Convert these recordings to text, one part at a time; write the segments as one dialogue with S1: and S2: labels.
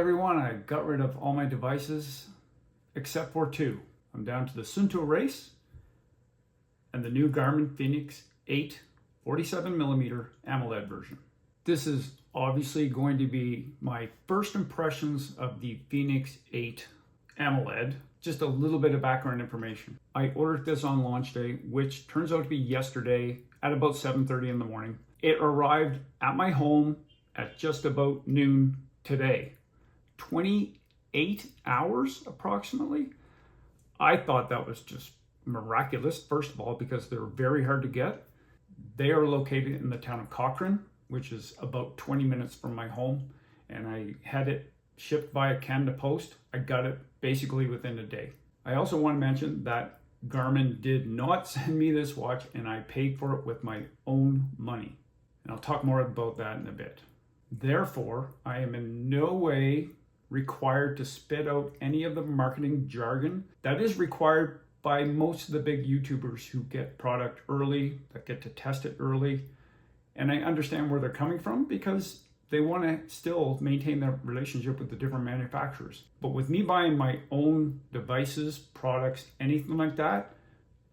S1: everyone, I got rid of all my devices except for two. I'm down to the Sunto Race and the new Garmin FENIX 8 47mm AMOLED version. This is obviously going to be my first impressions of the FENIX 8 AMOLED. Just a little bit of background information. I ordered this on launch day, which turns out to be yesterday at about 7:30 in the morning. It arrived at my home at just about noon today. 28 hours approximately. I thought that was just miraculous, first of all, because they're very hard to get. They are located in the town of Cochrane, which is about 20 minutes from my home, and I had it shipped via Canada Post. I got it basically within a day. I also want to mention that Garmin did not send me this watch, and I paid for it with my own money. And I'll talk more about that in a bit. Therefore, I am in no way required to spit out any of the marketing jargon that is required by most of the big YouTubers who get product early, that get to test it early. And I understand where they're coming from because they want to still maintain their relationship with the different manufacturers. But with me buying my own devices, products, anything like that,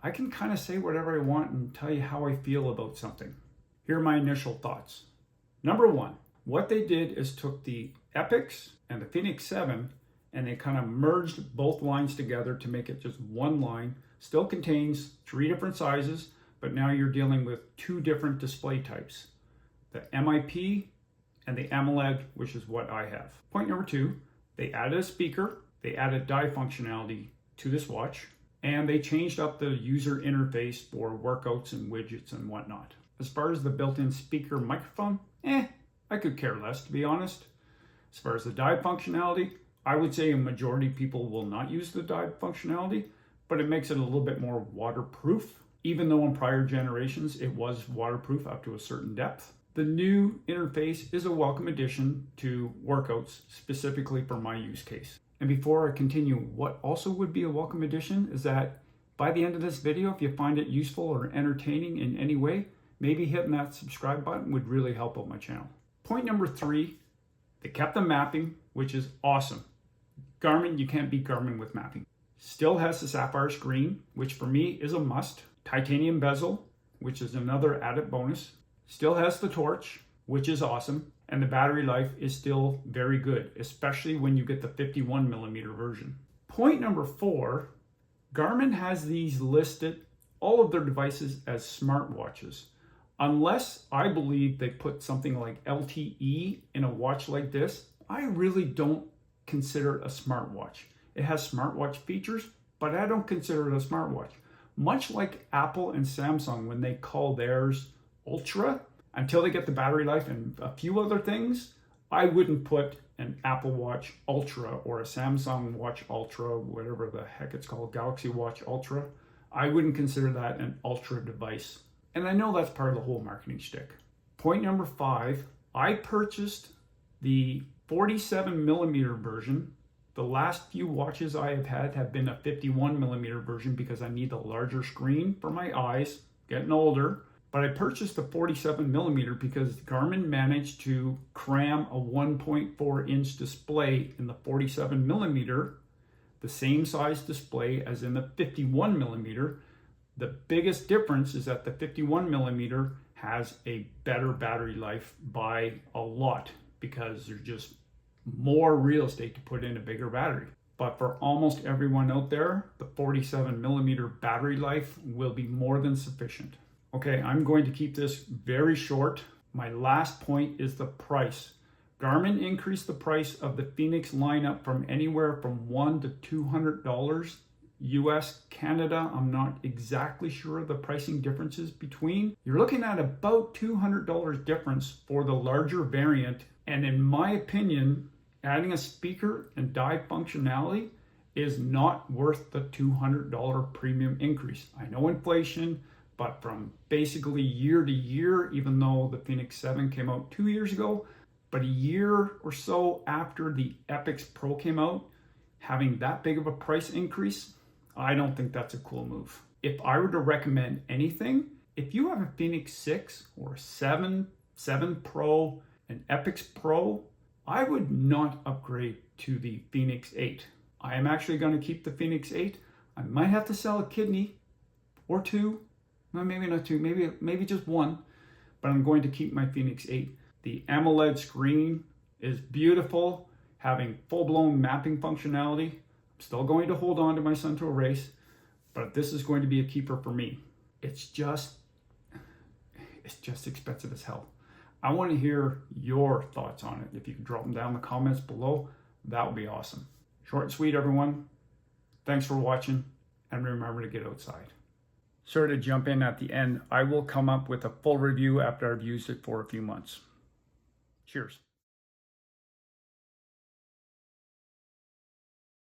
S1: I can kind of say whatever I want and tell you how I feel about something. Here are my initial thoughts. Number one, what they did is took the Epix and the FENIX 7 and they kind of merged both lines together to make it just one line. Still contains 3 different sizes, but now you're dealing with 2 different display types. The MIP and the AMOLED, which is what I have. Point number 2, they added a speaker, they added dive functionality to this watch, and they changed up the user interface for workouts and widgets and whatnot. As far as the built-in speaker microphone, I could care less, to be honest. As far as the dive functionality, I would say a majority of people will not use the dive functionality, but it makes it a little bit more waterproof, even though in prior generations it was waterproof up to a certain depth. The new interface is a welcome addition to workouts, specifically for my use case. And before I continue, what also would be a welcome addition is that by the end of this video, if you find it useful or entertaining in any way, maybe hitting that subscribe button would really help out my channel. Point number 3, they kept the mapping, which is awesome. Garmin, you can't beat Garmin with mapping. Still has the sapphire screen, which for me is a must. Titanium bezel, which is another added bonus. Still has the torch, which is awesome. And the battery life is still very good, especially when you get the 51mm version. Point number 4, Garmin has these listed, all of their devices, as smartwatches. Unless I believe they put something like LTE in a watch like this, I really don't consider it a smartwatch. It has smartwatch features, but I don't consider it a smartwatch. Much like Apple and Samsung when they call theirs Ultra, until they get the battery life and a few other things, I wouldn't put an Apple Watch Ultra or a Samsung Watch Ultra, whatever the heck it's called, Galaxy Watch Ultra. I wouldn't consider that an Ultra device. And I know that's part of the whole marketing shtick. Point number 5, I purchased the 47mm version. The last few watches I have had have been a 51mm version because I need a larger screen for my eyes, getting older. But I purchased the 47mm because Garmin managed to cram a 1.4-inch display in the 47mm, the same size display as in the 51mm. The biggest difference is that the 51mm has a better battery life by a lot because there's just more real estate to put in a bigger battery. But for almost everyone out there, the 47mm battery life will be more than sufficient. Okay, I'm going to keep this very short. My last point is the price. Garmin increased the price of the FENIX lineup from anywhere from $100 to $200. US, Canada, I'm not exactly sure the pricing differences between. You're looking at about $200 difference for the larger variant. And in my opinion, adding a speaker and dive functionality is not worth the $200 premium increase. I know inflation, but from basically year to year, even though the FENIX 7 came out 2 years ago, but a year or so after the Epix Pro came out, having that big of a price increase, I don't think that's a cool move. If I were to recommend anything, if you have a FENIX 6 or 7, 7 Pro, an Epix Pro, I would not upgrade to the FENIX 8. I am actually going to keep the FENIX 8. I might have to sell a kidney or two. Well, maybe not two, maybe just one. But I'm going to keep my FENIX 8. The AMOLED screen is beautiful, having full-blown mapping functionality. I'm still going to hold on to my Sunto Race, but this is going to be a keeper for me. It's just expensive as hell. I want to hear your thoughts on it. If you can drop them down in the comments below, that would be awesome. Short and sweet, everyone. Thanks for watching, and remember to get outside. Sorry to jump in at the end. I will come up with a full review after I've used it for a few months. Cheers.